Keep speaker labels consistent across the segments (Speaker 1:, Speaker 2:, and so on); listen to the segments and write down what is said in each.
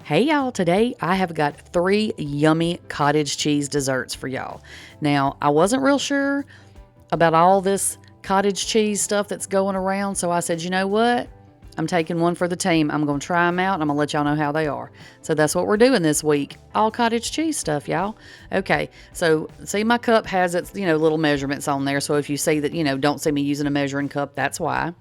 Speaker 1: Hey y'all, today I have got 3 yummy cottage cheese desserts for y'all. Now, I wasn't real sure about all this cottage cheese stuff that's going around, so I said, you know what? I'm taking one for the team. I'm going to try them out and I'm going to let y'all know how they are. So that's what we're doing this week. All cottage cheese stuff, y'all. Okay, so see my cup has its, little measurements on there. So if you see that, don't see me using a measuring cup, that's why.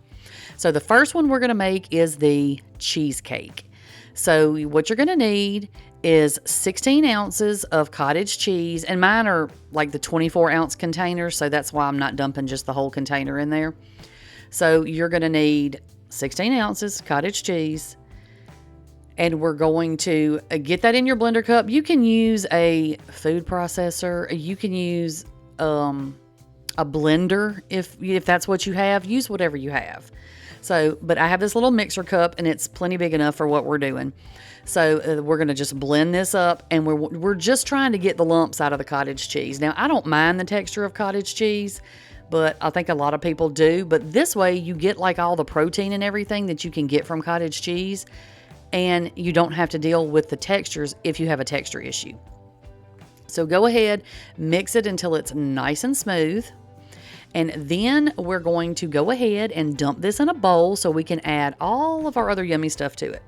Speaker 1: So the first one we're going to make is the cheesecake. So what you're going to need is 16 ounces of cottage cheese, and mine are like the 24-ounce containers, so that's why I'm not dumping just the whole container in there. So you're going to need 16 ounces cottage cheese, and we're going to get that in your blender cup. You can use a food processor. You can use a blender if that's what you have. Use whatever you have. So, but I have this little mixer cup, and it's plenty big enough for what we're doing. So we're going to just blend this up, and we're just trying to get the lumps out of the cottage cheese. Now, I don't mind the texture of cottage cheese, but I think a lot of people do. But this way, you get like all the protein and everything that you can get from cottage cheese, and you don't have to deal with the textures if you have a texture issue. So go ahead, mix it until it's nice and smooth. And then we're going to go ahead and dump this in a bowl so we can add all of our other yummy stuff to it.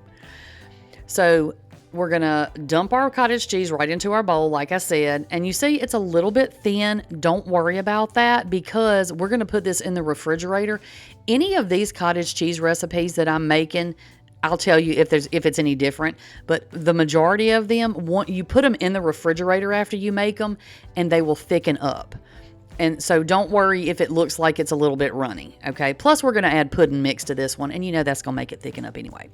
Speaker 1: So we're going to dump our cottage cheese right into our bowl, like I said. And you see it's a little bit thin. Don't worry about that because we're going to put this in the refrigerator. Any of these cottage cheese recipes that I'm making, I'll tell you if it's any different, but the majority of them, you put them in the refrigerator after you make them and they will thicken up. And so don't worry if it looks like it's a little bit runny, okay? Plus, we're going to add pudding mix to this one, and that's going to make it thicken up anyway.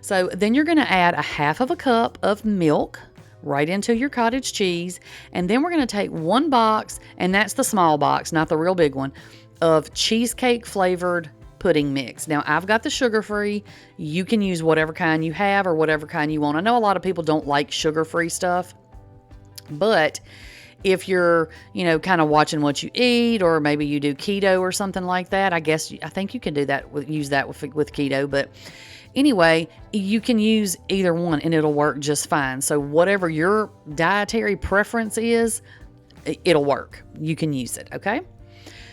Speaker 1: So then you're going to add a half of a cup of milk right into your cottage cheese, and then we're going to take 1 box, and that's the small box, not the real big one, of cheesecake flavored pudding mix. Now, I've got the sugar-free. You can use whatever kind you have or whatever kind you want. I know a lot of people don't like sugar-free stuff, but if you're, kind of watching what you eat, or maybe you do keto or something like that, I think you can do that use that with keto. But anyway, you can use either one and it'll work just fine. So whatever your dietary preference is, it'll work. You can use it. Okay.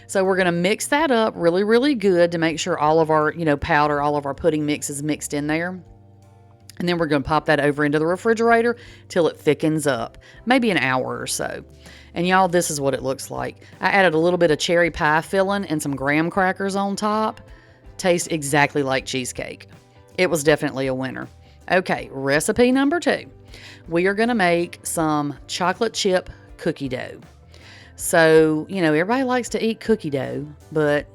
Speaker 1: So we're going to mix that up really, really good to make sure all of our, powder, all of our pudding mix is mixed in there. And then we're going to pop that over into the refrigerator till it thickens up, maybe an hour or so. And y'all, this is what it looks like. I added a little bit of cherry pie filling and some graham crackers on top. Tastes exactly like cheesecake. It was definitely a winner. Okay, recipe number 2. We are going to make some chocolate chip cookie dough. So, everybody likes to eat cookie dough, but,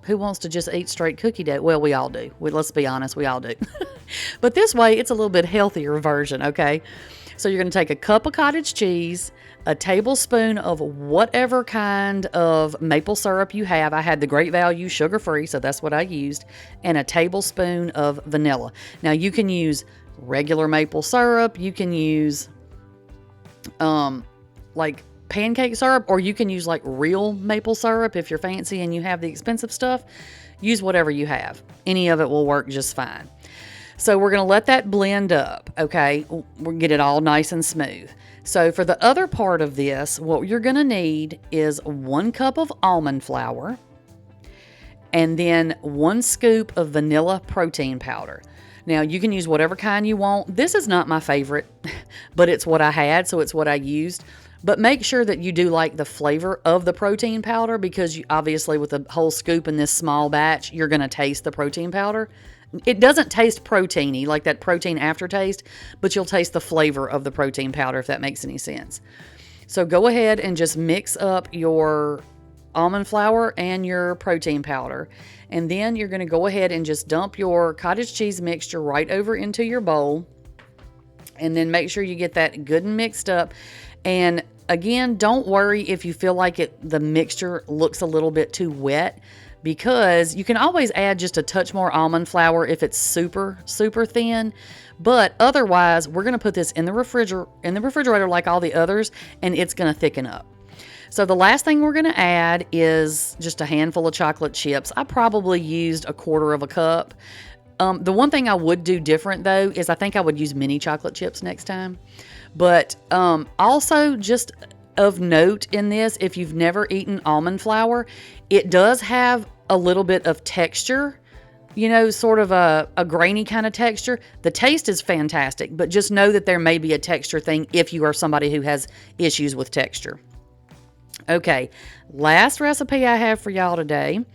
Speaker 1: who wants to just eat straight cookie dough? Well, we all do. Let's be honest, we all do. But this way, it's a little bit healthier version, okay? So you're going to take a cup of cottage cheese, a tablespoon of whatever kind of maple syrup you have. I had the Great Value sugar-free, so that's what I used, and a tablespoon of vanilla. Now, you can use regular maple syrup. You can use, like pancake syrup, or you can use like real maple syrup if you're fancy and you have the expensive stuff. Use whatever you have. Any of it will work just fine. So we're going to let that blend up, okay? We'll get it all nice and smooth. So for the other part of this, what you're going to need is 1 cup of almond flour and then 1 scoop of vanilla protein powder. Now, you can use whatever kind you want. This is not my favorite, but it's what I had, so it's what I used. But make sure that you do like the flavor of the protein powder because obviously with a whole scoop in this small batch, you're going to taste the protein powder. It doesn't taste proteiny, like that protein aftertaste, but you'll taste the flavor of the protein powder, if that makes any sense. So go ahead and just mix up your almond flour and your protein powder. And then you're going to go ahead and just dump your cottage cheese mixture right over into your bowl. And then make sure you get that good and mixed up. And again, don't worry if you feel like the mixture looks a little bit too wet, because you can always add just a touch more almond flour if it's super, super thin. But otherwise, we're going to put this in the refrigerator like all the others, and it's going to thicken up. So the last thing we're going to add is just a handful of chocolate chips. I probably used 1/4 cup. The one thing I would do different though is I think I would use mini chocolate chips next time. But also just of note in this, if you've never eaten almond flour, it does have a little bit of texture, sort of a grainy kind of texture. The taste is fantastic, but just know that there may be a texture thing if you are somebody who has issues with texture. Okay, last recipe I have for y'all today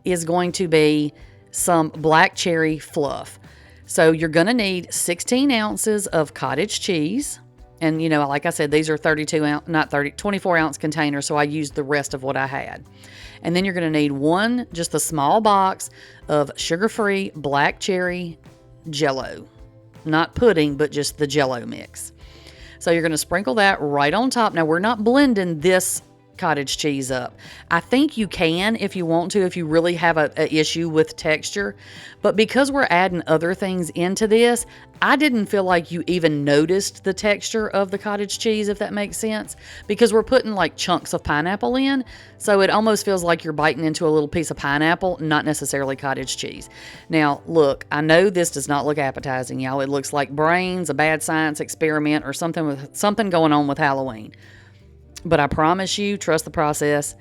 Speaker 1: is going to be some black cherry fluff. So you're going to need 16 ounces of cottage cheese. And, like I said, these are 24 ounce containers, so I used the rest of what I had. And then you're going to need just a small box of sugar-free black cherry Jell-O. Not pudding, but just the Jell-O mix. So you're going to sprinkle that right on top. Now, we're not blending this cottage cheese up. I think you can if you want to, if you really have a issue with texture. But because we're adding other things into this, I didn't feel like you even noticed the texture of the cottage cheese, if that makes sense, because we're putting like chunks of pineapple in. So it almost feels like you're biting into a little piece of pineapple, not necessarily cottage cheese. Now, look, I know this does not look appetizing, y'all. It looks like brains, a bad science experiment, or something going on with Halloween. But I promise you, trust the process,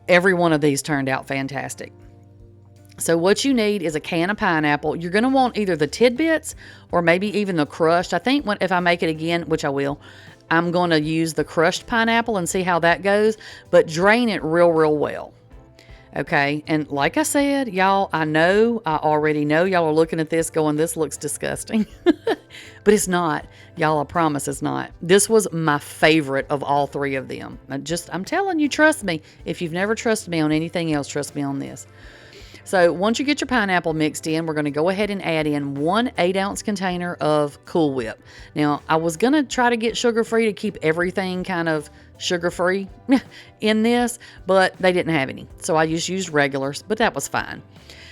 Speaker 1: every one of these turned out fantastic. So what you need is a can of pineapple. You're going to want either the tidbits or maybe even the crushed. I think if I make it again, which I will, I'm going to use the crushed pineapple and see how that goes. But drain it real, real well. Okay, and like I said, y'all, I already know y'all are looking at this going, this looks disgusting. But it's not. Y'all, I promise it's not. This was my favorite of all three of them. I'm telling you, trust me. If you've never trusted me on anything else, trust me on this. So once you get your pineapple mixed in, we're going to go ahead and add in 1 8-ounce container of Cool Whip. Now, I was going to try to get sugar-free to keep everything kind of sugar-free in this, but they didn't have any. So I just used regulars, but that was fine.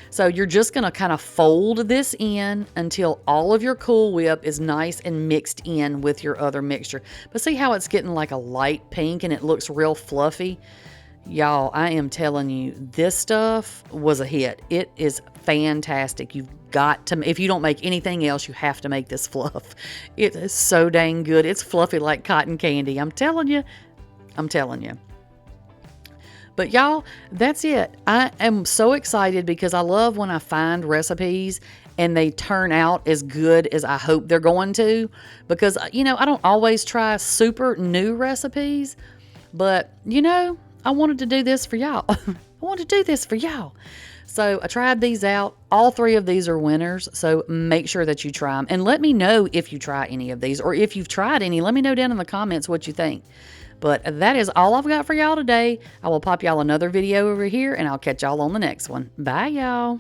Speaker 1: So you're just going to kind of fold this in until all of your Cool Whip is nice and mixed in with your other mixture. But see how it's getting like a light pink and it looks real fluffy? Y'all, I am telling you, this stuff was a hit. It is fantastic. You've got to, if you don't make anything else, you have to make this fluff. It is so dang good. It's fluffy like cotton candy. I'm telling you. But y'all, that's it. I am so excited because I love when I find recipes and they turn out as good as I hope they're going to. Because, I don't always try super new recipes. But, I wanted to do this for y'all. So I tried these out. All three of these are winners. So make sure that you try them. And let me know if you try any of these. Or if you've tried any, let me know down in the comments what you think. But that is all I've got for y'all today. I will pop y'all another video over here. And I'll catch y'all on the next one. Bye, y'all.